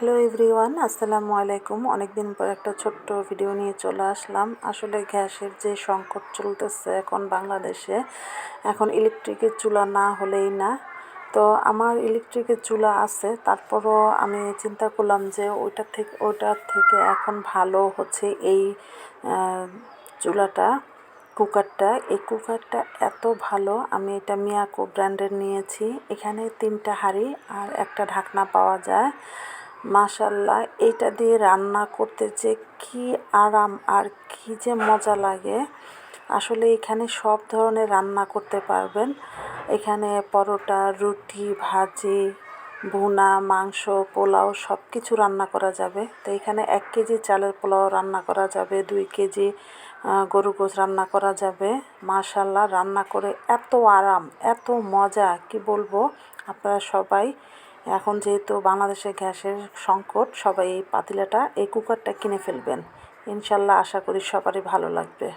Hello everyone, আসসালামু আলাইকুম। অনেক দিন পর একটা ছোট্ট ভিডিও নিয়ে চলে আসলাম। আসলে গ্যাসের যে সংকট চলতেছে এখন বাংলাদেশে, এখন ইলেকট্রিকের চুলা না হলেই না। তো আমার ইলেকট্রিকের চুলা আছে, তারপরও আমি চিন্তা করলাম যে ওইটার থেকে এখন ভালো হচ্ছে এই চুলাটা, কুকারটা। এই কুকারটা এত ভালো, আমি এটা মিয়াকো ব্র্যান্ডের নিয়েছি। এখানে 3টা হাঁড়ি আর একটা ঢাকনা পাওয়া যায়। মাশাল্লাহ, এইটা দিয়ে রান্না করতে যে কি আরাম আর কি যে মজা লাগে। আসলে এখানে সব ধরনের রান্না করতে পারবেন। এখানে পরোটা, রুটি, ভাজি, ভুনা, মাংস, পোলাও সব কিছু রান্না করা যাবে। তো এখানে 1 কেজি চালের পোলাও রান্না করা যাবে, 2 কেজি গরুর গোশত রান্না করা যাবে। মাশাল্লাহ, রান্না করে এত আরাম, এত মজা, কি বলবো। আপনারা সবাই, এখন যেহেতু বাংলাদেশে গ্যাসের সংকট, সবাই এই কুকারটা কিনে ফেলবেন। ইনশাল্লাহ, আশা করি সবারই ভালো লাগবে।